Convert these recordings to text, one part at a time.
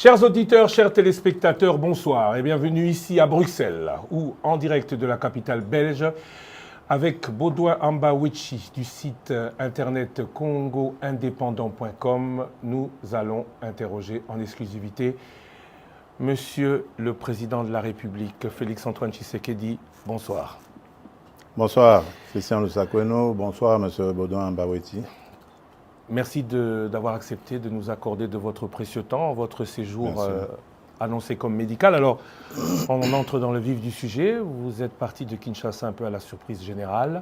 Chers auditeurs, chers téléspectateurs, bonsoir et bienvenue ici à Bruxelles, ou en direct de la capitale belge, avec Baudouin Ambawichi du site internet congoindépendant.com. Nous allons interroger en exclusivité Monsieur le Président de la République, Félix-Antoine Tshisekedi. Bonsoir. Bonsoir, Christian Lusakweno. Bonsoir, Monsieur Baudouin Ambawichi. Merci d'avoir accepté de nous accorder de votre précieux temps, votre séjour annoncé comme médical. Alors, on entre dans le vif du sujet. Vous êtes parti de Kinshasa un peu à la surprise générale.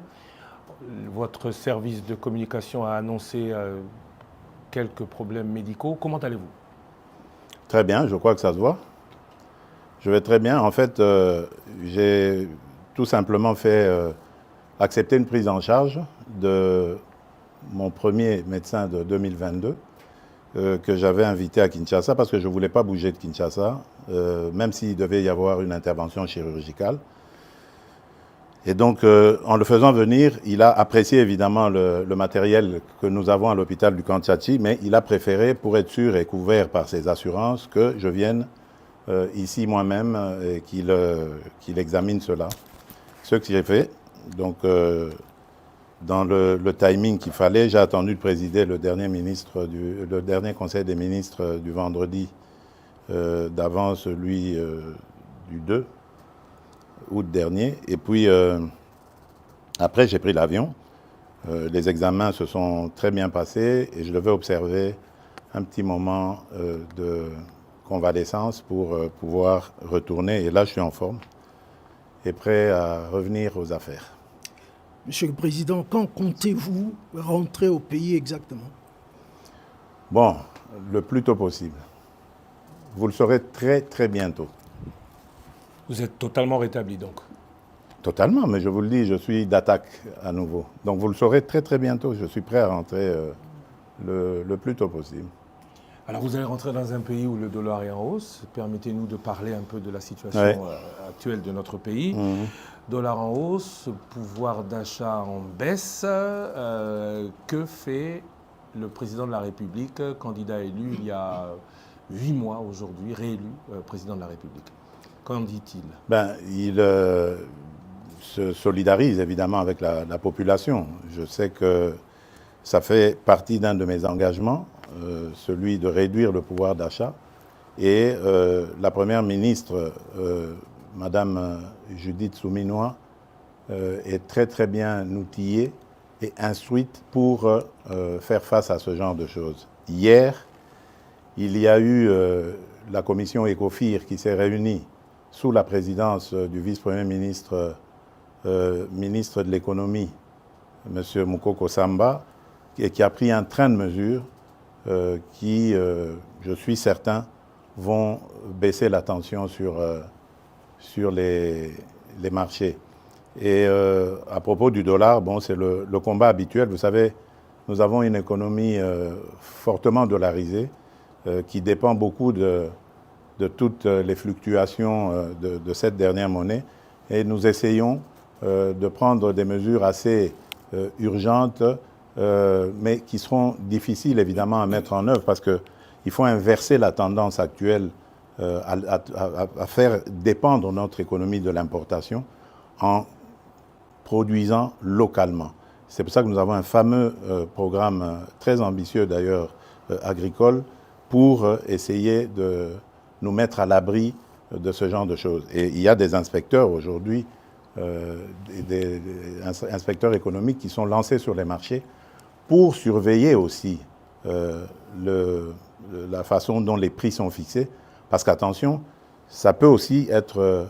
Votre service de communication a annoncé quelques problèmes médicaux. Comment allez-vous? Très bien, je crois que ça se voit. Je vais très bien. En fait, j'ai tout simplement fait accepter une prise en charge de mon premier médecin de 2022 que j'avais invité à Kinshasa parce que je ne voulais pas bouger de Kinshasa, même s'il devait y avoir une intervention chirurgicale. Et donc, en le faisant venir, il a apprécié évidemment le matériel que nous avons à l'hôpital du Camp Tchatchi, mais il a préféré, pour être sûr et couvert par ses assurances, que je vienne ici moi-même et qu'il examine cela. Ce que j'ai fait. Donc, dans le timing qu'il fallait, j'ai attendu de présider le dernier conseil des ministres du vendredi d'avant celui du 2 août dernier. Et puis, après, j'ai pris l'avion. Les examens se sont très bien passés et je devais observer un petit moment de convalescence pour pouvoir retourner. Et là, je suis en forme et prêt à revenir aux affaires. Monsieur le Président, quand comptez-vous rentrer au pays exactement? Bon, le plus tôt possible. Vous le saurez très très bientôt. Vous êtes totalement rétabli donc? Totalement, mais je vous le dis, je suis d'attaque à nouveau. Donc vous le saurez très très bientôt. Je suis prêt à rentrer le plus tôt possible. Alors vous allez rentrer dans un pays où le dollar est en hausse. Permettez-nous de parler un peu de la situation actuelle de notre pays. Dollar en hausse, pouvoir d'achat en baisse. Que fait le président de la République, candidat élu il y a 8 mois aujourd'hui, réélu président de la République? Qu'en dit-il? Il se solidarise évidemment avec la population. Je sais que ça fait partie d'un de mes engagements, celui de réduire le pouvoir d'achat. Et la Première ministre, Madame Judith Souminois, est très très bien outillée et instruite pour faire face à ce genre de choses. Hier, il y a eu la commission ECOFIR qui s'est réunie sous la présidence du vice-premier ministre, ministre de l'économie, M. Moukoko Samba, et qui a pris un train de mesures qui, je suis certain, vont baisser la tension sur les marchés. Et à propos du dollar, bon, c'est le combat habituel. Vous savez, nous avons une économie fortement dollarisée qui dépend beaucoup de toutes les fluctuations de cette dernière monnaie. Et nous essayons de prendre des mesures assez urgentes, mais qui seront difficiles évidemment à mettre en œuvre parce qu'il faut inverser la tendance actuelle à faire dépendre notre économie de l'importation en produisant localement. C'est pour ça que nous avons un fameux programme très ambitieux d'ailleurs agricole pour essayer de nous mettre à l'abri de ce genre de choses. Et il y a des inspecteurs aujourd'hui, des inspecteurs économiques qui sont lancés sur les marchés pour surveiller aussi la façon dont les prix sont fixés. Parce qu'attention, ça peut aussi être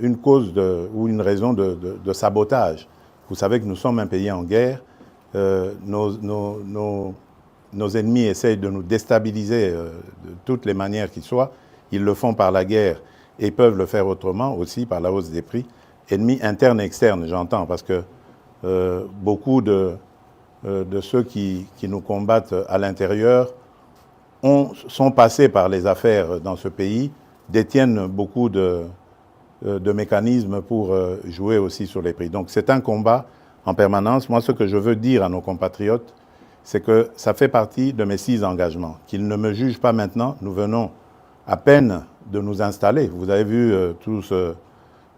une cause ou une raison de sabotage. Vous savez que nous sommes un pays en guerre. Nos ennemis essayent de nous déstabiliser de toutes les manières qu'ils soient. Ils le font par la guerre et peuvent le faire autrement aussi par la hausse des prix. Ennemis internes et externes, j'entends, parce que beaucoup de ceux qui nous combattent à l'intérieur sont passés par les affaires dans ce pays, détiennent beaucoup de mécanismes pour jouer aussi sur les prix. Donc c'est un combat en permanence. Moi, ce que je veux dire à nos compatriotes, c'est que ça fait partie de mes 6 engagements. Qu'ils ne me jugent pas maintenant. Nous venons à peine de nous installer. Vous avez vu tout ce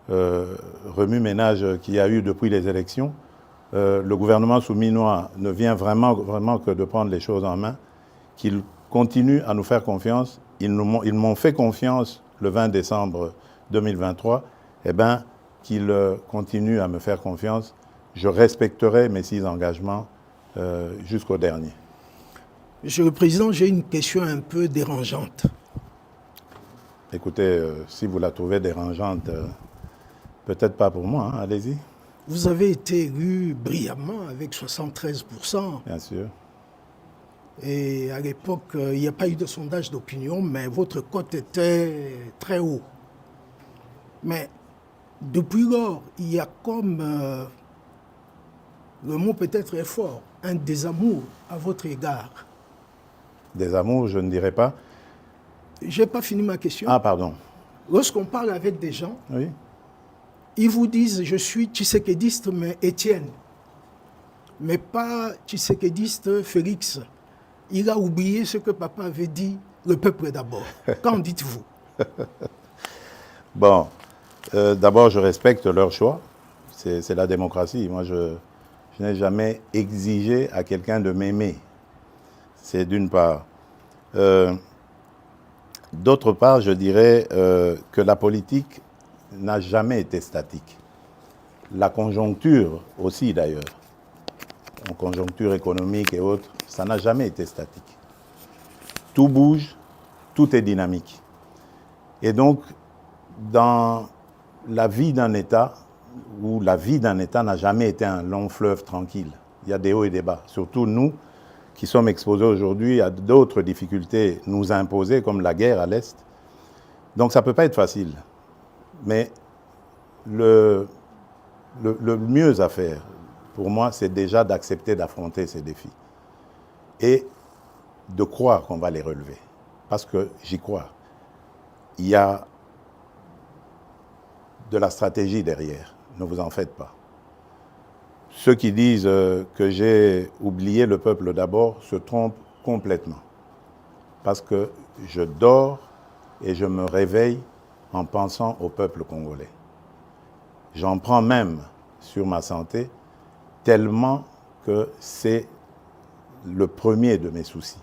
remue-ménage qu'il y a eu depuis les élections. Le gouvernement souminois ne vient vraiment que de prendre les choses en main, qu'il continue à nous faire confiance. Ils m'ont fait confiance le 20 décembre 2023. Eh bien, qu'ils continuent à me faire confiance. Je respecterai mes 6 engagements jusqu'au dernier. Monsieur le Président, j'ai une question un peu dérangeante. Écoutez, si vous la trouvez dérangeante, peut-être pas pour moi, hein, allez-y. Vous avez été élu brillamment avec 73%. Bien sûr. Et à l'époque, il n'y a pas eu de sondage d'opinion, mais votre cote était très haut. Mais depuis lors, il y a comme, le mot peut-être est fort, un désamour à votre égard. Désamour, je ne dirais pas. Je n'ai pas fini ma question. Ah, pardon. Lorsqu'on parle avec des gens, Oui. ils vous disent « je suis tshisekédiste, mais Étienne », mais pas tshisekédiste Félix. Il a oublié ce que papa avait dit, le peuple d'abord. Qu'en dites-vous? Bon, d'abord, je respecte leur choix. C'est la démocratie. Moi, je n'ai jamais exigé à quelqu'un de m'aimer. C'est d'une part. D'autre part, je dirais que la politique n'a jamais été statique. La conjoncture aussi, d'ailleurs, en conjoncture économique et autres, ça n'a jamais été statique. Tout bouge, tout est dynamique. Et donc, dans la vie d'un État, où la vie d'un État n'a jamais été un long fleuve tranquille, il y a des hauts et des bas. Surtout nous, qui sommes exposés aujourd'hui à d'autres difficultés nous imposées, comme la guerre à l'Est. Donc ça ne peut pas être facile. Mais le mieux à faire, pour moi, c'est déjà d'accepter d'affronter ces défis. Et de croire qu'on va les relever. Parce que j'y crois. Il y a de la stratégie derrière. Ne vous en faites pas. Ceux qui disent que j'ai oublié le peuple d'abord se trompent complètement. Parce que je dors et je me réveille en pensant au peuple congolais. J'en prends même sur ma santé tellement que c'est le premier de mes soucis.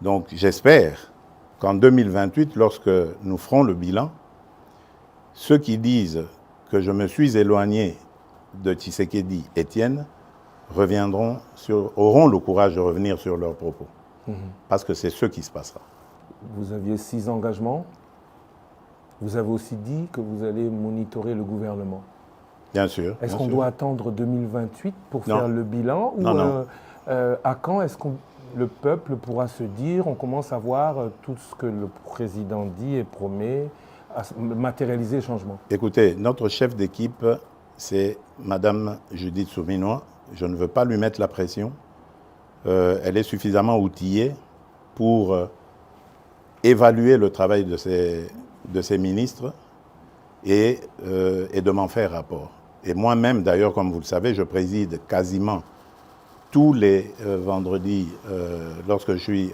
Donc j'espère qu'en 2028, lorsque nous ferons le bilan, ceux qui disent que je me suis éloigné de Tshisekedi Étienne auront le courage de revenir sur leurs propos. Parce que c'est ce qui se passera. Vous aviez 6 engagements. Vous avez aussi dit que vous allez monitorer le gouvernement. Bien sûr. Est-ce qu'on doit attendre 2028 pour faire le bilan? Non, non. À quand est-ce que le peuple pourra se dire, on commence à voir tout ce que le président dit et promet, à matérialiser le changement? Écoutez, notre chef d'équipe, c'est Madame Judith Souminois. Je ne veux pas lui mettre la pression. Elle est suffisamment outillée pour évaluer le travail de ses ministres et de m'en faire rapport. Et moi-même, d'ailleurs, comme vous le savez, je préside quasiment tous les vendredis, lorsque je suis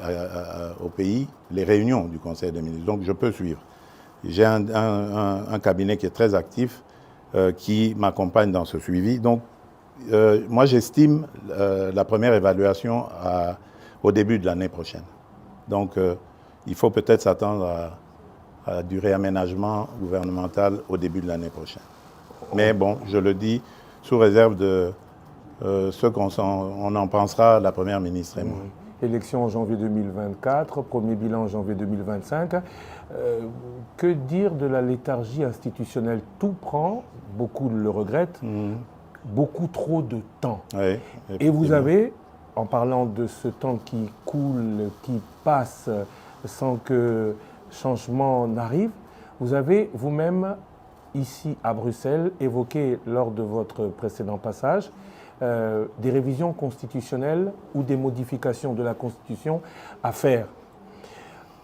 au pays, les réunions du Conseil des ministres. Donc, je peux suivre. J'ai un cabinet qui est très actif, qui m'accompagne dans ce suivi. Donc, moi, j'estime la première évaluation au début de l'année prochaine. Donc, il faut peut-être s'attendre à du réaménagement gouvernemental au début de l'année prochaine. Mais bon, je le dis sous réserve de ce qu'on en pensera, la Première ministre et moi. Élection en janvier 2024, premier bilan en janvier 2025. Que dire de la léthargie institutionnelle? Tout prend, beaucoup le regrettent, beaucoup trop de temps. Oui, et vous avez, en parlant de ce temps qui coule, qui passe sans que changement n'arrive, vous avez vous-même, ici à Bruxelles, évoqué lors de votre précédent passage, des révisions constitutionnelles ou des modifications de la Constitution à faire.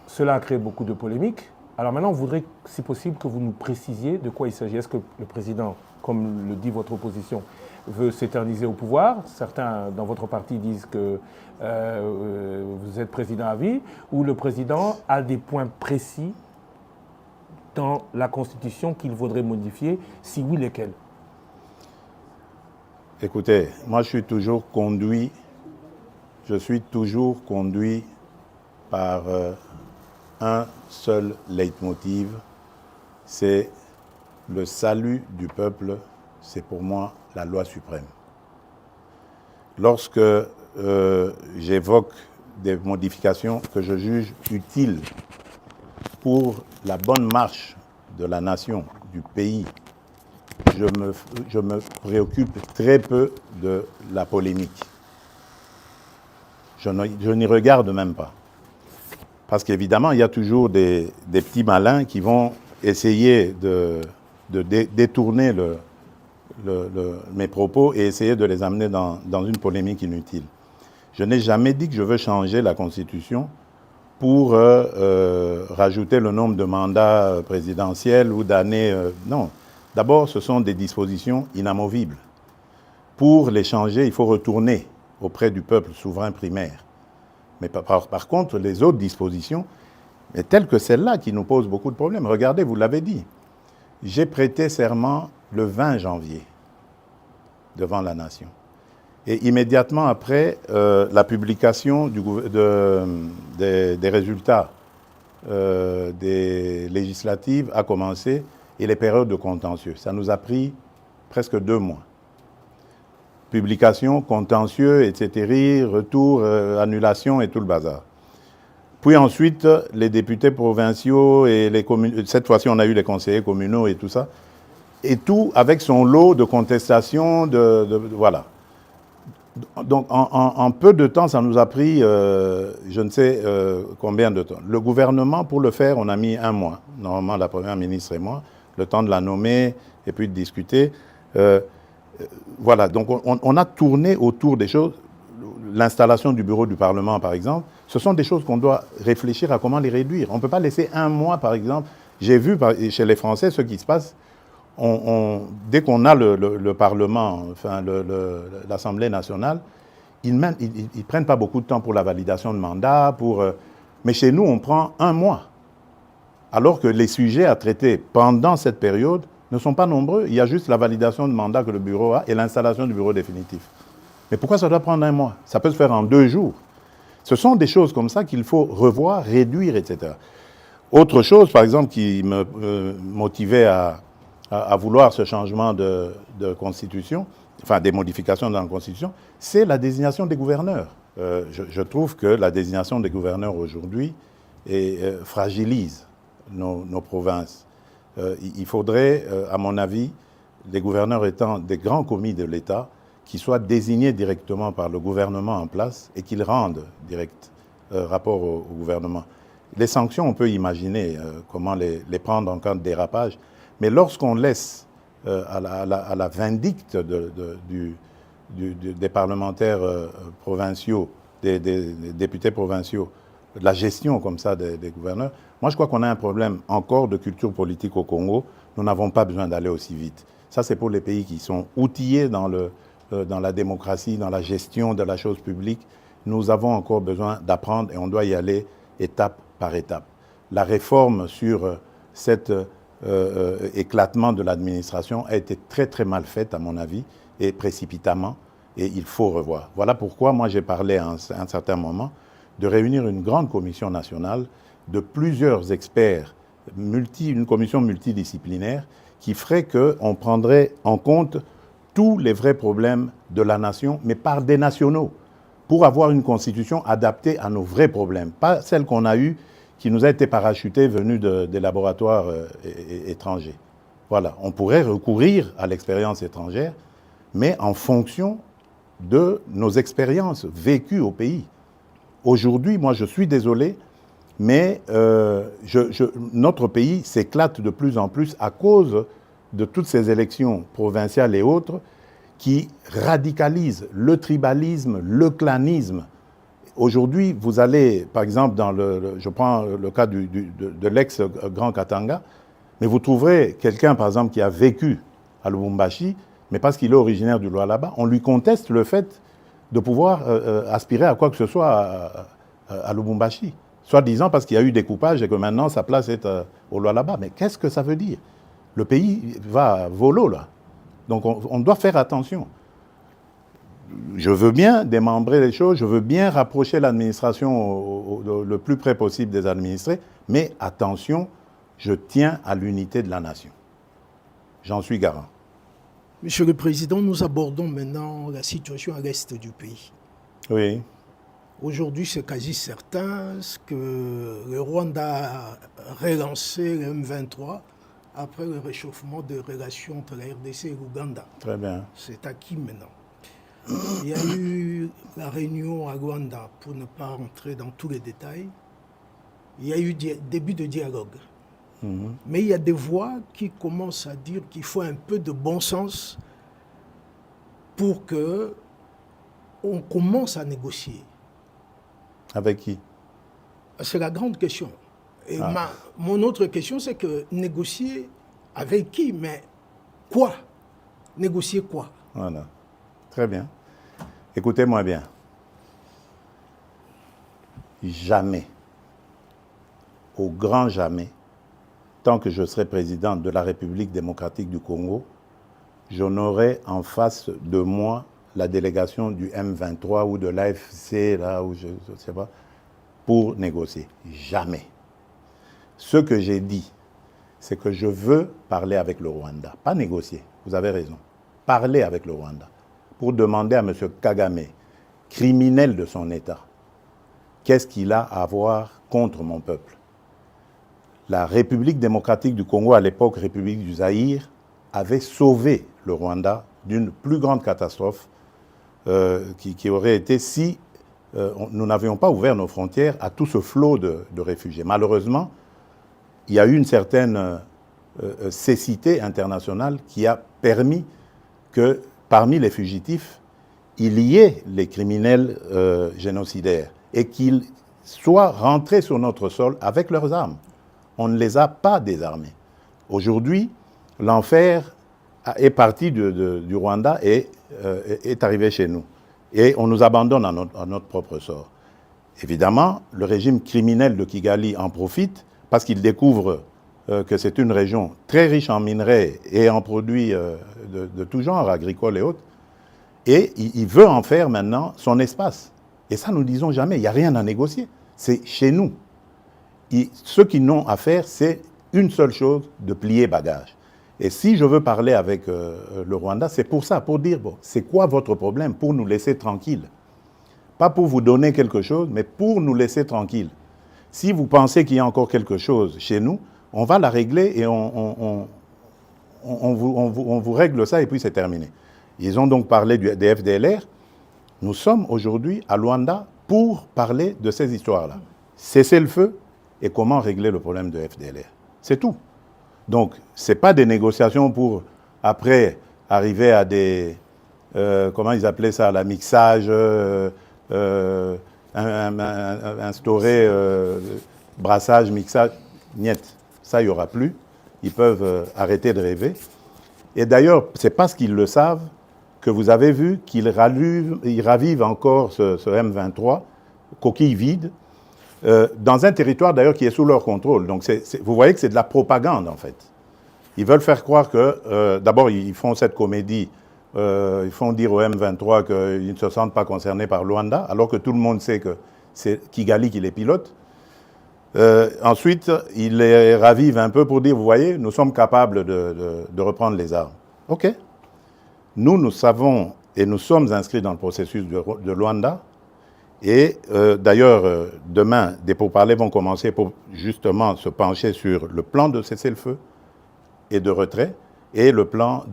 Cela a créé beaucoup de polémiques. Alors maintenant, on voudrait, si possible, que vous nous précisiez de quoi il s'agit. Est-ce que le président, comme le dit votre opposition, veut s'éterniser au pouvoir. Certains dans votre parti disent que vous êtes président à vie, ou le président a des points précis dans la Constitution qu'il vaudrait modifier, si oui, lesquels? Écoutez, moi je suis toujours conduit par un seul leitmotiv, c'est le salut du peuple, c'est pour moi la loi suprême. Lorsque j'évoque des modifications que je juge utiles pour la bonne marche de la nation, du pays, je me préoccupe très peu de la polémique. Je n'y regarde même pas. Parce qu'évidemment, il y a toujours des petits malins qui vont essayer de détourner mes propos et essayer de les amener dans une polémique inutile. Je n'ai jamais dit que je veux changer la Constitution pour rajouter le nombre de mandats présidentiels ou d'années. Non. D'abord, ce sont des dispositions inamovibles. Pour les changer, il faut retourner auprès du peuple souverain primaire. Mais par contre, les autres dispositions, telles que celle-là, qui nous posent beaucoup de problèmes. Regardez, vous l'avez dit, j'ai prêté serment le 20 janvier devant la nation. Et immédiatement après, la publication des résultats des législatives a commencé et les périodes de contentieux. Ça nous a pris presque 2 mois. Publication, contentieux, etc., retour, annulation et tout le bazar. Puis ensuite, les députés provinciaux et les communes, cette fois-ci on a eu les conseillers communaux et tout ça, et tout avec son lot de contestations, voilà. Donc en peu de temps, ça nous a pris je ne sais combien de temps. Le gouvernement, pour le faire, on a mis 1 mois. Normalement, la première ministre et moi, le temps de la nommer et puis de discuter. Voilà, donc on a tourné autour des choses. L'installation du bureau du Parlement, par exemple, ce sont des choses qu'on doit réfléchir à comment les réduire. On ne peut pas laisser 1 mois, par exemple. J'ai vu chez les Français ce qui se passe. Dès qu'on a le Parlement, enfin l'Assemblée nationale, ils ne prennent pas beaucoup de temps pour la validation de mandat. Mais chez nous, on prend 1 mois. Alors que les sujets à traiter pendant cette période ne sont pas nombreux. Il y a juste la validation de mandat que le bureau a et l'installation du bureau définitif. Mais pourquoi ça doit prendre 1 mois? Ça peut se faire en 2 jours. Ce sont des choses comme ça qu'il faut revoir, réduire, etc. Autre chose, par exemple, qui me motivait à vouloir ce changement de constitution, enfin des modifications dans la constitution, c'est la désignation des gouverneurs. Je trouve que la désignation des gouverneurs aujourd'hui fragilise nos provinces. Il faudrait, à mon avis, les gouverneurs étant des grands commis de l'État, qui soient désignés directement par le gouvernement en place et qu'ils rendent direct rapport au gouvernement. Les sanctions, on peut imaginer comment les prendre en cas de dérapage, mais lorsqu'on laisse à la vindicte des parlementaires provinciaux, des députés provinciaux, la gestion comme ça des gouverneurs, moi je crois qu'on a un problème encore de culture politique au Congo. Nous n'avons pas besoin d'aller aussi vite. Ça c'est pour les pays qui sont outillés dans la démocratie, dans la gestion de la chose publique. Nous avons encore besoin d'apprendre et on doit y aller étape par étape. La réforme sur cet éclatement de l'administration a été très très mal faite à mon avis et précipitamment et il faut revoir. Voilà pourquoi moi j'ai parlé à un certain moment de réunir une grande commission nationale de plusieurs experts, une commission multidisciplinaire qui ferait qu'on prendrait en compte tous les vrais problèmes de la nation, mais par des nationaux, pour avoir une constitution adaptée à nos vrais problèmes, pas celle qu'on a eue, qui nous a été parachutée venue des laboratoires étrangers. Voilà, on pourrait recourir à l'expérience étrangère, mais en fonction de nos expériences vécues au pays. Aujourd'hui, moi je suis désolé, mais notre pays s'éclate de plus en plus à cause de toutes ces élections provinciales et autres qui radicalisent le tribalisme, le clanisme. Aujourd'hui, vous allez, par exemple, je prends le cas de l'ex-Grand Katanga, mais vous trouverez quelqu'un, par exemple, qui a vécu à Lubumbashi, mais parce qu'il est originaire du Lualaba, on lui conteste le fait de pouvoir aspirer à quoi que ce soit à Lubumbashi. Soit disant parce qu'il y a eu découpage et que maintenant sa place est au Lualaba. Mais qu'est-ce que ça veut dire? Le pays va volo là. Donc on doit faire attention. Je veux bien démembrer les choses, je veux bien rapprocher l'administration le plus près possible des administrés, mais attention, je tiens à l'unité de la nation. J'en suis garant. Monsieur le Président, nous abordons maintenant la situation à l'est du pays. Oui. Aujourd'hui, c'est quasi certain que le Rwanda a relancé le M23 après le réchauffement des relations entre la RDC et l'Ouganda. Très bien. C'est acquis maintenant. Il y a eu la réunion à Rwanda, pour ne pas rentrer dans tous les détails. Il y a eu début de dialogue. Mais il y a des voix qui commencent à dire qu'il faut un peu de bon sens pour qu'on commence à négocier. Avec qui? C'est la grande question. Et mon autre question, c'est que négocier avec qui? Mais quoi? Négocier quoi? Voilà. Très bien. Écoutez-moi bien. Jamais, au grand jamais, tant que je serai président de la République démocratique du Congo, je n'aurai en face de moi la délégation du M23 ou de l'AFC, là où je ne sais pas, pour négocier. Jamais. Ce que j'ai dit, c'est que je veux parler avec le Rwanda, pas négocier, vous avez raison, parler avec le Rwanda, pour demander à M. Kagame, criminel de son État, qu'est-ce qu'il a à voir contre mon peuple? La République démocratique du Congo, à l'époque République du Zaïre, avait sauvé le Rwanda d'une plus grande catastrophe qui aurait été si nous n'avions pas ouvert nos frontières à tout ce flot de réfugiés. Malheureusement, il y a eu une certaine cécité internationale qui a permis que parmi les fugitifs, il y ait les criminels génocidaires et qu'ils soient rentrés sur notre sol avec leurs armes. On ne les a pas désarmés. Aujourd'hui, l'enfer est parti du Rwanda et est arrivé chez nous. Et on nous abandonne à notre propre sort. Évidemment, le régime criminel de Kigali en profite parce qu'il découvre que c'est une région très riche en minerais et en produits de tout genre, agricoles et autres. Et il veut en faire maintenant son espace. Et ça, nous ne disons jamais, il n'y a rien à négocier. C'est chez nous. Ce qu'ils n'ont à faire, c'est une seule chose, de plier bagage. Et si je veux parler avec le Rwanda, c'est pour ça, pour dire, bon, c'est quoi votre problème? Pour nous laisser tranquilles. Pas pour vous donner quelque chose, mais pour nous laisser tranquilles. Si vous pensez qu'il y a encore quelque chose chez nous, on va la régler et on vous règle ça et puis c'est terminé. Ils ont donc parlé des FDLR. Nous sommes aujourd'hui à Luanda pour parler de ces histoires-là. Cesser le feu et comment régler le problème de FDLR. C'est tout. Donc, ce n'est pas des négociations pour, après, arriver à des... comment ils appelaient ça? La mixage, instaurer brassage, mixage. Niet. Ça, il n'y aura plus. Ils peuvent arrêter de rêver. Et d'ailleurs, c'est parce qu'ils le savent que vous avez vu qu'ils ravivent encore ce M23, coquille vide, dans un territoire d'ailleurs qui est sous leur contrôle. Donc vous voyez que c'est de la propagande en fait. Ils veulent faire croire que, d'abord ils font cette comédie, ils font dire au M23 qu'ils ne se sentent pas concernés par Luanda, alors que tout le monde sait que c'est Kigali qui les pilote. Ensuite, ils les ravivent un peu pour dire, vous voyez, nous sommes capables de reprendre les armes. OK. Nous savons et nous sommes inscrits dans le processus de Luanda. Et d'ailleurs, demain, des pourparlers vont commencer pour justement se pencher sur le plan de cessez-le-feu et de retrait et le plan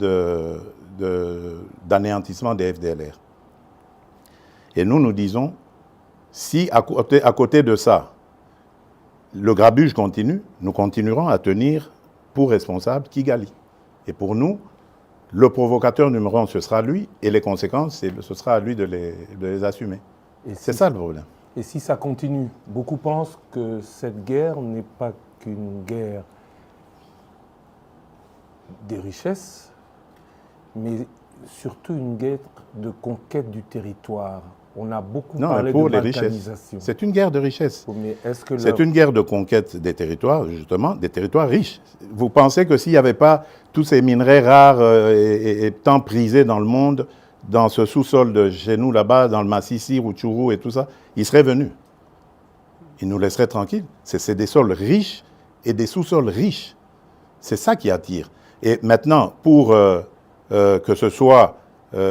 d'anéantissement des FDLR. Et nous disons, si à côté de ça, le grabuge continue, nous continuerons à tenir pour responsable Kigali. Et pour nous, le provocateur numéro 1, ce sera lui, et les conséquences, ce sera à lui de les assumer. C'est ça le problème. Et si ça continue, beaucoup pensent que cette guerre n'est pas qu'une guerre des richesses, mais surtout une guerre de conquête du territoire. On a beaucoup Non, parlé pour de les balkanisation. richesses. C'est une guerre de richesse. Mais est-ce que C'est une guerre de conquête des territoires, justement, des territoires riches. Vous pensez que s'il n'y avait pas tous ces minerais rares et tant prisés dans le monde, dans ce sous-sol de chez nous, là-bas, dans le Massissi, Rutshuru et tout ça, ils seraient venus. Ils nous laisseraient tranquilles. C'est des sols riches et des sous-sols riches. C'est ça qui attire. Et maintenant, pour que ce soit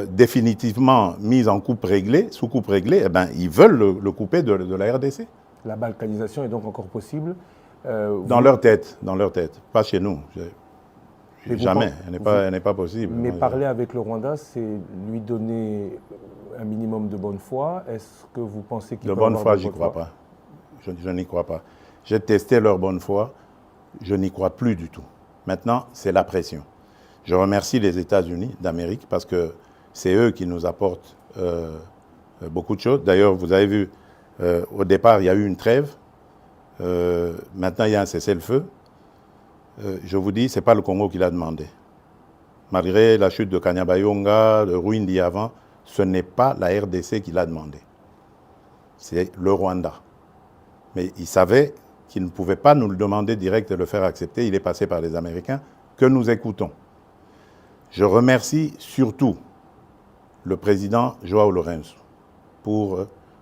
définitivement mis en coupe réglée, sous coupe réglée, eh ben, ils veulent le couper de la RDC. La balkanisation est donc encore possible Dans leur tête, pas chez nous. Jamais, elle n'est pas possible. Mais parler avec le Rwanda, c'est lui donner un minimum de bonne foi. Est-ce que vous pensez qu'il peut avoir de bonne foi? J'y crois pas. Je n'y crois pas. J'ai testé leur bonne foi, je n'y crois plus du tout. Maintenant, c'est la pression. Je remercie les États-Unis d'Amérique parce que c'est eux qui nous apportent beaucoup de choses. D'ailleurs, vous avez vu, au départ, il y a eu une trêve. Maintenant, il y a un cessez-le-feu. Je vous dis, ce n'est pas le Congo qui l'a demandé. Malgré la chute de Kanyabayonga, de Rwindi avant, ce n'est pas la RDC qui l'a demandé. C'est le Rwanda. Mais il savait qu'il ne pouvait pas nous le demander direct et le faire accepter. Il est passé par les Américains que nous écoutons. Je remercie surtout le président João Lourenço pour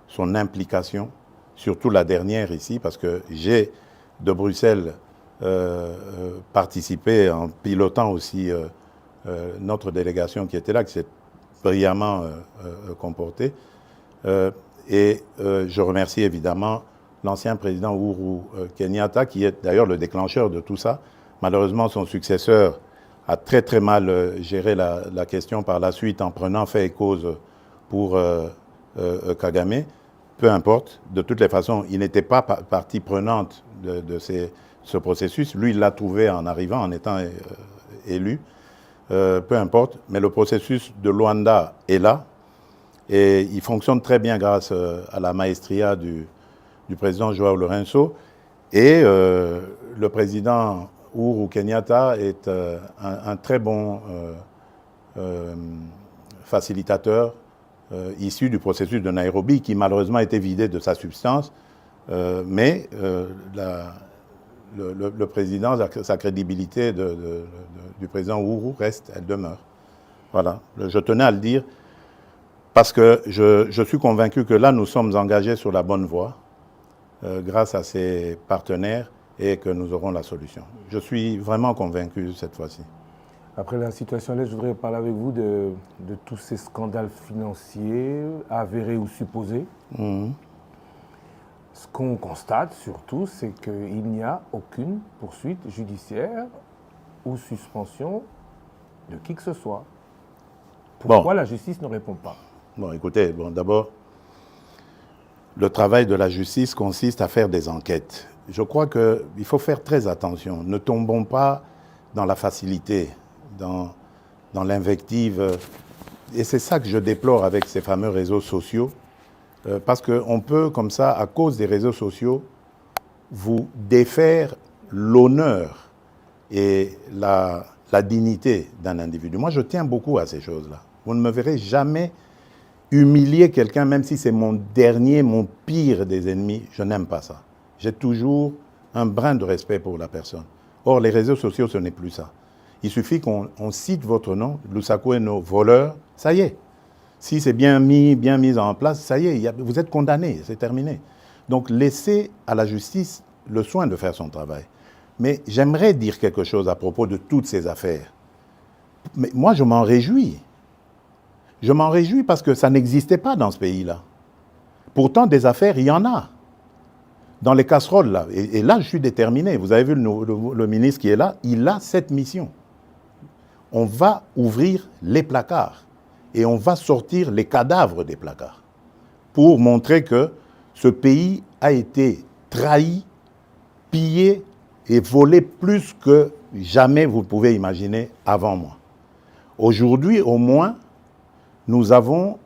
son implication, surtout la dernière ici, parce que j'ai de Bruxelles participé en pilotant aussi notre délégation qui était là, qui s'est brillamment comportée. Et je remercie évidemment l'ancien président Uhuru Kenyatta, qui est d'ailleurs le déclencheur de tout ça. Malheureusement, son successeur a très très mal géré la question par la suite en prenant fait et cause pour Kagame. Peu importe, de toutes les façons, il n'était pas partie prenante de ce processus. Lui, il l'a trouvé en arrivant, en étant élu. Peu importe, mais le processus de Luanda est là et il fonctionne très bien grâce à la maestria du président João Lourenço. Et le président Uhuru Kenyatta est un très bon facilitateur issu du processus de Nairobi, qui malheureusement a été vidé de sa substance. Mais le président, sa crédibilité du président Uhuru reste, elle demeure. Voilà, je tenais à le dire parce que je suis convaincu que là, nous sommes engagés sur la bonne voie grâce à ces partenaires et que nous aurons la solution. Je suis vraiment convaincu cette fois-ci. Après la situation là, je voudrais parler avec vous de tous ces scandales financiers avérés ou supposés. Mmh. Ce qu'on constate surtout, c'est qu'il n'y a aucune poursuite judiciaire ou suspension de qui que ce soit. Pourquoi la justice ne répond pas? Bon, écoutez, d'abord, le travail de la justice consiste à faire des enquêtes. Je crois qu'il faut faire très attention. Ne tombons pas dans la facilité, dans l'invective. Et c'est ça que je déplore avec ces fameux réseaux sociaux. Parce qu'on peut, comme ça, à cause des réseaux sociaux, vous défaire l'honneur et la dignité d'un individu. Moi, je tiens beaucoup à ces choses-là. Vous ne me verrez jamais humilier quelqu'un, même si c'est mon pire des ennemis. Je n'aime pas ça. J'ai toujours un brin de respect pour la personne. Or, les réseaux sociaux, ce n'est plus ça. Il suffit qu'on cite votre nom, Lusaku et nos voleurs, ça y est. Si c'est bien mis en place, ça y est, vous êtes condamné, c'est terminé. Donc, laissez à la justice le soin de faire son travail. Mais j'aimerais dire quelque chose à propos de toutes ces affaires. Mais moi, je m'en réjouis. Je m'en réjouis parce que ça n'existait pas dans ce pays-là. Pourtant, des affaires, il y en a. Dans les casseroles, là. Et là, je suis déterminé. Vous avez vu le ministre qui est là, il a cette mission. On va ouvrir les placards et on va sortir les cadavres des placards pour montrer que ce pays a été trahi, pillé et volé plus que jamais vous pouvez imaginer avant moi. Aujourd'hui, au moins, nous avons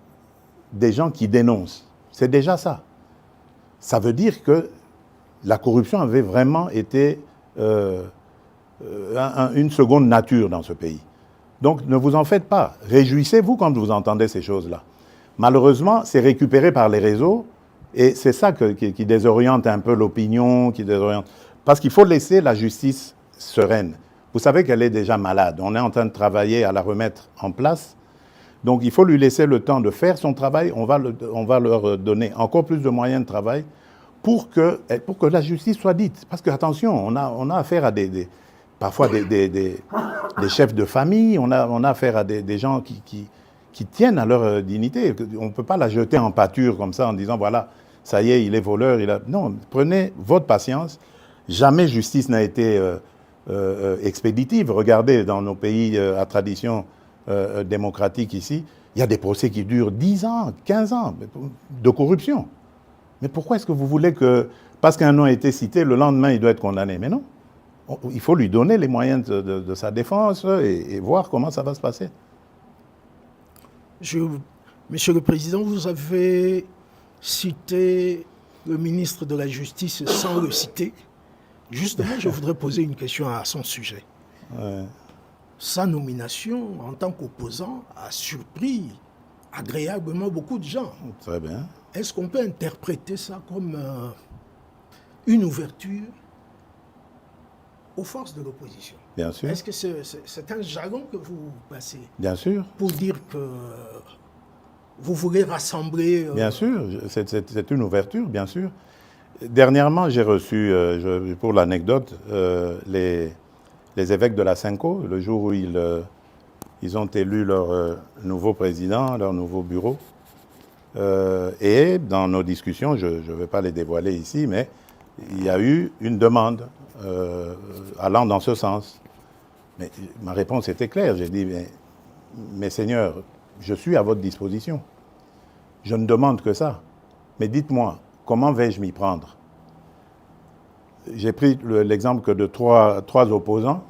des gens qui dénoncent. C'est déjà ça. Ça veut dire que la corruption avait vraiment été une seconde nature dans ce pays. Donc ne vous en faites pas. Réjouissez-vous quand vous entendez ces choses-là. Malheureusement, c'est récupéré par les réseaux et c'est ça qui désoriente un peu l'opinion, qui désoriente. Parce qu'il faut laisser la justice sereine. Vous savez qu'elle est déjà malade. On est en train de travailler à la remettre en place. Donc il faut lui laisser le temps de faire son travail. On va leur donner encore plus de moyens de travail pour que la justice soit dite. Parce que, attention, on a affaire à parfois des chefs de famille, on a affaire à des gens qui tiennent à leur dignité. On ne peut pas la jeter en pâture comme ça en disant, voilà, ça y est, il est voleur. Non, prenez votre patience. Jamais justice n'a été expéditive. Regardez, dans nos pays à tradition démocratique ici, il y a des procès qui durent 10 ans, 15 ans de corruption. Mais pourquoi est-ce que vous voulez que, parce qu'un nom a été cité, le lendemain, il doit être condamné? Mais non. Il faut lui donner les moyens de sa défense et voir comment ça va se passer. Monsieur le Président, vous avez cité le ministre de la Justice sans le citer. Justement, je voudrais poser une question à son sujet. Ouais. Sa nomination en tant qu'opposant a surpris agréablement beaucoup de gens. Très bien. Est-ce qu'on peut interpréter ça comme une ouverture aux forces de l'opposition? Bien sûr. Est-ce que c'est un jargon que vous passez? Bien sûr. Pour dire que vous voulez rassembler... Bien sûr, c'est une ouverture, bien sûr. Dernièrement, j'ai reçu, pour l'anecdote, les évêques de la Cinco, le jour où ils ont élu leur nouveau président, leur nouveau bureau. Et dans nos discussions, je ne vais pas les dévoiler ici, mais il y a eu une demande allant dans ce sens. Mais ma réponse était claire. J'ai dit, mais Seigneur, je suis à votre disposition. Je ne demande que ça. Mais dites-moi, comment vais-je m'y prendre? J'ai pris l'exemple que de trois opposants.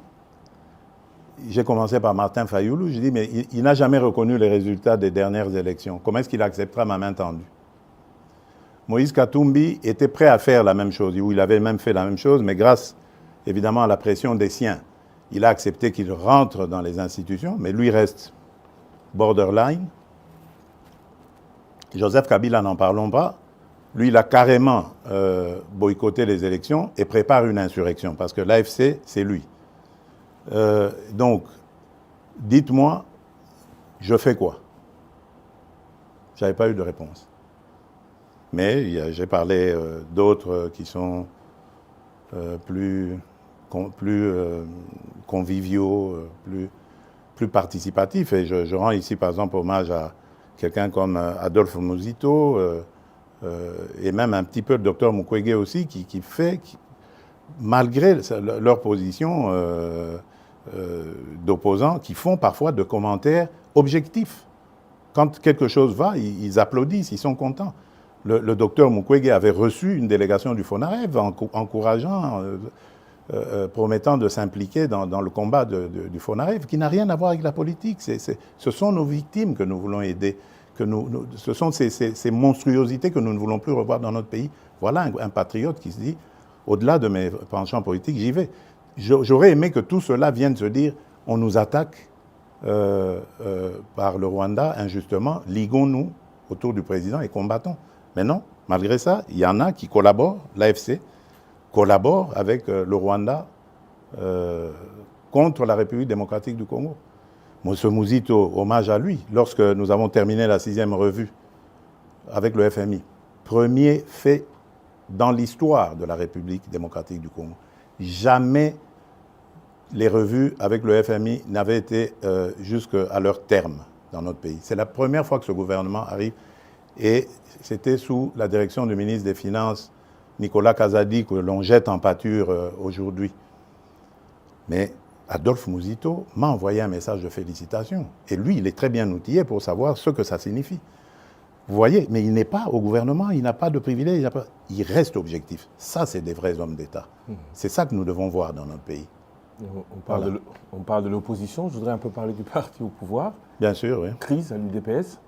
J'ai commencé par Martin Fayoulou. Je dis, mais il n'a jamais reconnu les résultats des dernières élections. Comment est-ce qu'il acceptera ma main tendue? Moïse Katumbi était prêt à faire la même chose. Il avait même fait la même chose, mais grâce, évidemment, à la pression des siens, il a accepté qu'il rentre dans les institutions, mais lui reste borderline. Joseph Kabila, n'en parlons pas. Lui, il a carrément boycotté les élections et prépare une insurrection, parce que l'AFC, c'est lui. Donc, dites-moi, je fais quoi? Je n'avais pas eu de réponse. Mais j'ai parlé d'autres qui sont plus conviviaux, plus participatifs. Et je rends ici, par exemple, hommage à quelqu'un comme Adolphe Muzito et même un petit peu le docteur Mukwege aussi, qui malgré leur position d'opposants, qui font parfois de commentaires objectifs. Quand quelque chose va, ils applaudissent, ils sont contents. Le docteur Mukwege avait reçu une délégation du FONAREV encourageant, promettant de s'impliquer dans le combat du FONAREV, qui n'a rien à voir avec la politique. Ce sont nos victimes que nous voulons aider. Ce sont ces monstruosités que nous ne voulons plus revoir dans notre pays. Voilà un patriote qui se dit, au-delà de mes penchants politiques, j'y vais. J'aurais aimé que tout cela vienne se dire, on nous attaque par le Rwanda injustement, liguons-nous autour du président et combattons. Mais non, malgré ça, il y en a qui collaborent, l'AFC collabore avec le Rwanda contre la République démocratique du Congo. M. Muzito, hommage à lui, lorsque nous avons terminé la 6e revue avec le FMI, premier fait dans l'histoire de la République démocratique du Congo. Jamais les revues avec le FMI n'avaient été jusqu'à leur terme dans notre pays. C'est la première fois que ce gouvernement arrive et c'était sous la direction du ministre des Finances, Nicolas Kazadi, que l'on jette en pâture aujourd'hui. Mais Adolphe Muzito m'a envoyé un message de félicitations. Et lui, il est très bien outillé pour savoir ce que ça signifie. Vous voyez, mais il n'est pas au gouvernement, il n'a pas de privilèges, il reste objectif. Ça, c'est des vrais hommes d'État. C'est ça que nous devons voir dans notre pays. On parle de l'opposition, je voudrais un peu parler du parti au pouvoir. Bien sûr, oui. Crise à l'UDPS,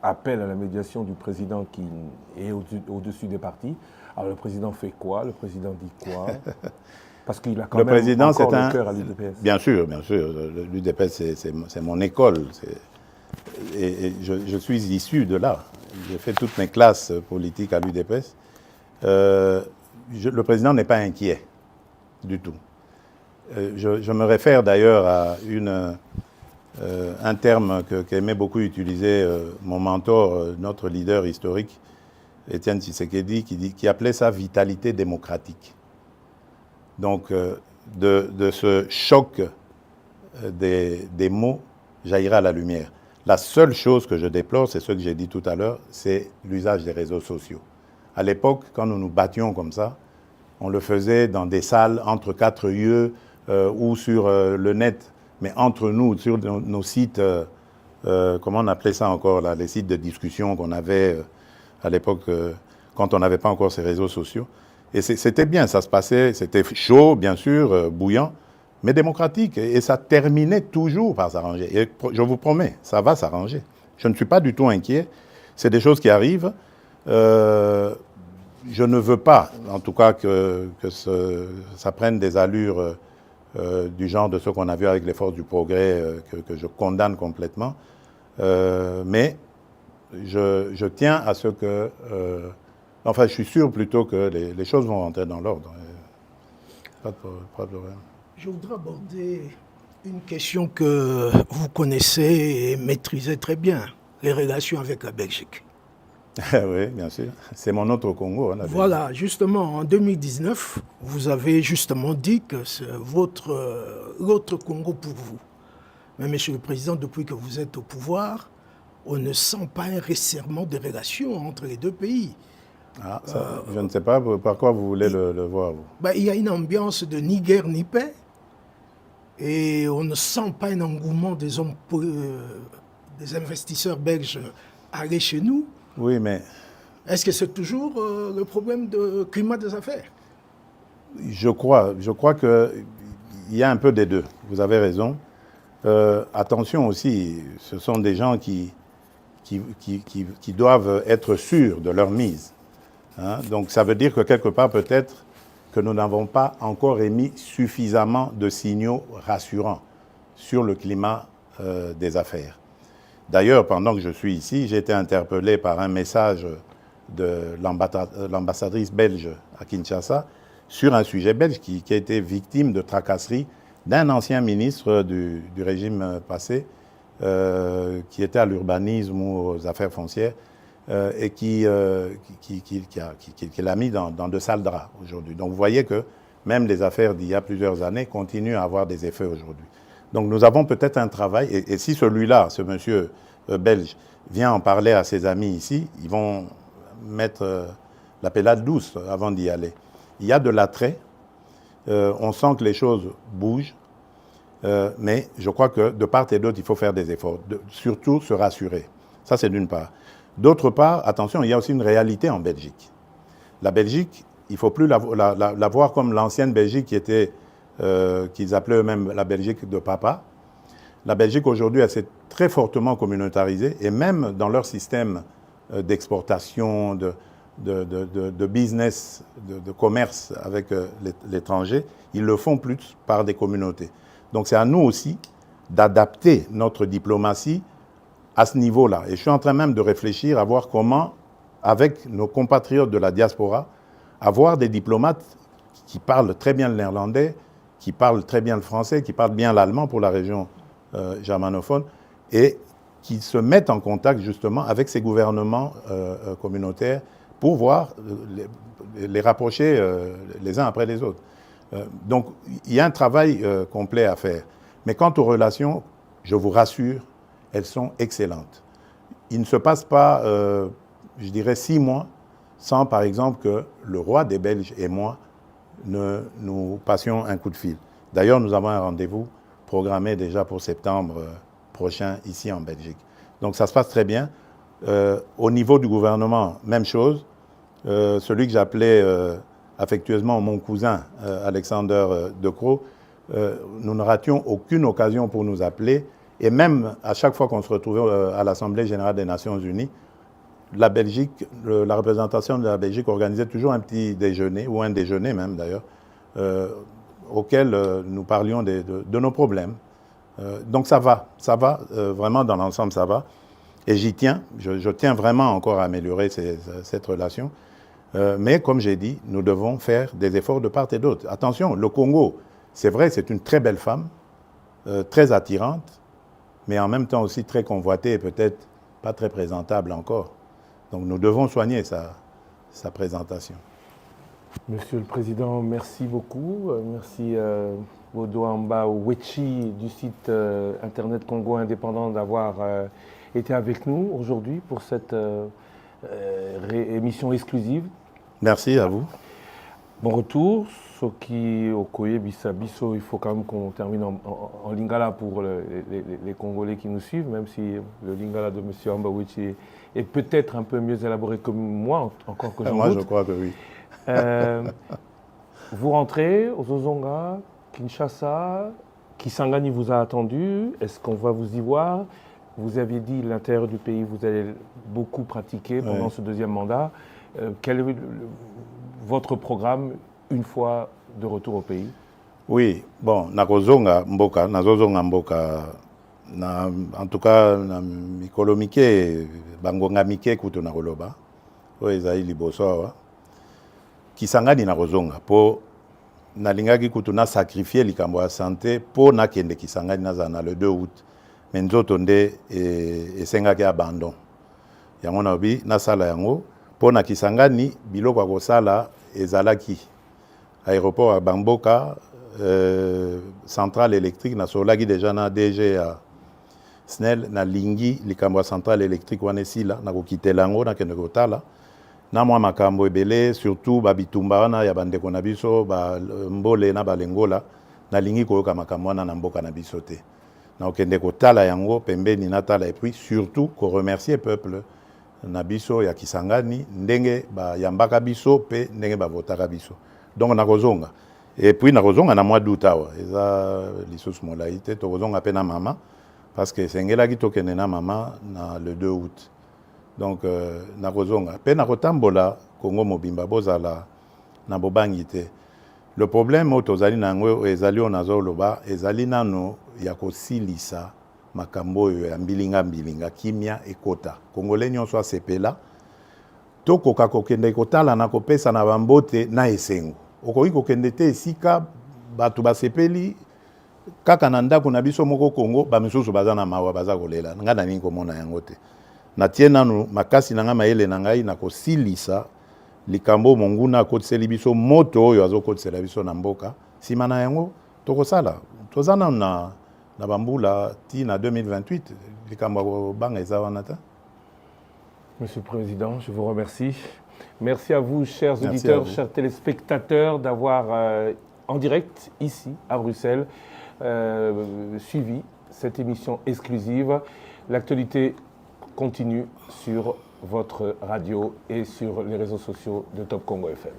appel à la médiation du président qui est au-dessus des partis. Alors le président fait quoi? Le président dit quoi? Parce qu'il a quand Le même président, encore c'est le un... cœur à l'UDPS. Bien sûr. L'UDPS, c'est mon école. Et je suis issu de là. J'ai fait toutes mes classes politiques à l'UDPS. Le président n'est pas inquiet du tout. Je me réfère d'ailleurs à un terme qu'aimait beaucoup utiliser mon mentor, notre leader historique, Étienne Tshisekedi, qui appelait ça vitalité démocratique. Donc, de ce choc des mots jaillira la lumière. La seule chose que je déplore, c'est ce que j'ai dit tout à l'heure, c'est l'usage des réseaux sociaux. À l'époque, quand nous nous battions comme ça, on le faisait dans des salles entre quatre yeux ou sur le net, mais entre nous, sur nos sites, comment on appelait ça encore, là, les sites de discussion qu'on avait à l'époque, quand on n'avait pas encore ces réseaux sociaux. Et c'était bien, ça se passait, c'était chaud, bien sûr, bouillant, mais démocratique. Et ça terminait toujours par s'arranger. Et je vous promets, ça va s'arranger. Je ne suis pas du tout inquiet. C'est des choses qui arrivent. Je ne veux pas, en tout cas, que ça prenne des allures du genre de ce qu'on a vu avec les forces du progrès, que je condamne complètement. Mais je tiens à ce que... enfin, je suis sûr plutôt que les choses vont rentrer dans l'ordre. Pas de problème. Je voudrais aborder une question que vous connaissez et maîtrisez très bien, les relations avec la Belgique. Oui, bien sûr. C'est mon autre Congo. Hein, voilà, justement, en 2019, vous avez justement dit que c'est l'autre Congo pour vous. Mais Monsieur le Président, depuis que vous êtes au pouvoir, on ne sent pas un resserrement des relations entre les deux pays. Ah, ça, je ne sais pas par quoi vous voulez le voir. Vous. Ben, il y a une ambiance de ni guerre ni paix. Et on ne sent pas un engouement des investisseurs belges à aller chez nous. Oui, mais... Est-ce que c'est toujours le problème de climat des affaires? Je crois qu'il y a un peu des deux. Vous avez raison. Attention aussi, ce sont des gens qui doivent être sûrs de leur mise. Hein? Donc ça veut dire que quelque part peut-être que nous n'avons pas encore émis suffisamment de signaux rassurants sur le climat des affaires. D'ailleurs, pendant que je suis ici, j'ai été interpellé par un message de l'ambassadrice belge à Kinshasa sur un sujet belge qui a été victime de tracasseries d'un ancien ministre du régime passé qui était à l'urbanisme ou aux affaires foncières et qui l'a mis dans de sales draps aujourd'hui. Donc vous voyez que même les affaires d'il y a plusieurs années continuent à avoir des effets aujourd'hui. Donc nous avons peut-être un travail, et si celui-là, ce monsieur belge, vient en parler à ses amis ici, ils vont mettre la pellade douce avant d'y aller. Il y a de l'attrait, on sent que les choses bougent, mais je crois que de part et d'autre, il faut faire des efforts, surtout se rassurer. Ça, c'est d'une part. D'autre part, attention, il y a aussi une réalité en Belgique. La Belgique, il ne faut plus la voir comme l'ancienne Belgique qui était, qu'ils appelaient eux-mêmes la Belgique de papa. La Belgique, aujourd'hui, elle s'est très fortement communautarisée, et même dans leur système d'exportation, de business, de commerce avec l'étranger, ils le font plus par des communautés. Donc c'est à nous aussi d'adapter notre diplomatie à ce niveau-là. Et je suis en train même de réfléchir à voir comment, avec nos compatriotes de la diaspora, avoir des diplomates qui parlent très bien le néerlandais, qui parlent très bien le français, qui parlent bien l'allemand pour la région germanophone, et qui se mettent en contact justement avec ces gouvernements communautaires pour voir les rapprocher les uns après les autres. Donc il y a un travail complet à faire. Mais quant aux relations, je vous rassure, elles sont excellentes. Il ne se passe pas, je dirais, 6 mois sans, par exemple, que le roi des Belges et moi nous passions un coup de fil. D'ailleurs, nous avons un rendez-vous programmé déjà pour septembre prochain ici en Belgique. Donc ça se passe très bien. Au niveau du gouvernement, même chose. Celui que j'appelais affectueusement mon cousin, Alexander De Croo, nous ne rations aucune occasion pour nous appeler. Et même à chaque fois qu'on se retrouvait à l'Assemblée générale des Nations unies, la Belgique, la représentation de la Belgique organisait toujours un petit déjeuner, ou un déjeuner même d'ailleurs, auquel nous parlions de nos problèmes. Donc ça va vraiment dans l'ensemble ça va. Et j'y tiens, je tiens vraiment encore à améliorer cette relation. Mais comme j'ai dit, nous devons faire des efforts de part et d'autre. Attention, le Congo, c'est vrai, c'est une très belle femme, très attirante, mais en même temps aussi très convoitée et peut-être pas très présentable encore. Donc nous devons soigner sa présentation. Monsieur le Président, merci beaucoup. Merci Bodoamba Wechi du site Internet Congo Indépendant d'avoir été avec nous aujourd'hui pour cette émission exclusive. Merci à vous. Bon retour. Soki Okoye Bisso, il faut quand même qu'on termine en lingala pour les Congolais qui nous suivent, même si le lingala de M. Ambawichi est peut-être un peu mieux élaboré que moi, encore que j'en doute. Moi, je crois que oui. Vous rentrez aux Ozonga, Kinshasa, Kisangani vous a attendu. Est-ce qu'on va vous y voir? Vous aviez dit l'intérieur du pays, vous allez beaucoup pratiquer pendant ce deuxième mandat. Quel est votre programme une fois de retour au pays? Oui, bon, nakozonga mboka, en tout cas, na mikolo mike, bangonga mike kuto nakoloba, o ezali liboso awa. Kisangani nakozonga, po nalingaki kutu na sacrifier likambo ya santé, po nakende Kisangani nazana le 2 août. Mais nzoto nde esengaki abandon. Yango nabi nasala yango, po na Kisangani biloko ya kosala ezalaki. Aéroport à Bamboka, centrale électrique, na solaki déjà na DG à SNEL, na lingi, likambo centrale électrique wane sila, na kokitela yango, na kende kotala. Na mwa makambo ebele, surtout babitumba wana ya bandeko na biso, mbole na balengola, na lingi koyoka makambo wana na mboka na biso te. Na okende kotala yango, pembeni na tala, et puis surtout ko remercier peuple na biso ya Kisangani, ndenge ba yambaka biso, pe ndenge ba votaka biso. Donc nakozonga. Et puis nakozonga na mois d'août awa. Eza lisusu molai te tokozonga pe na mama parce que sengelaki tokende na mama na le 2 août. Donc nakozonga. Pe nakotambola Congo mobimba bozala na bobangi te. Le problème tozali nango ezali onazoloba ezali nano ya kosilisa makambo ya mbilinga kimia ekota. Congolais nyonso asepela. Tokoka kokende kotala na kopesa na bambote na esengo. Okoki kokende te esika bato basepeli kaka na ndako na biso moko Congo bamisusu baza na mawa baza kolela nga na nini komona yango te. Na tie nanu makasi na nga mayele na ngai na kosilisa likambo monguna akotiseli biso moto oyo azokotisela biso na mboka sima na yango tokosala tozana na bambula ti na 2028 likambo banga eza wana ta. Monsieur le Président, je vous remercie. Merci à vous, chers auditeurs, chers téléspectateurs, d'avoir en direct, ici, à Bruxelles, suivi cette émission exclusive. L'actualité continue sur votre radio et sur les réseaux sociaux de Top Congo FM.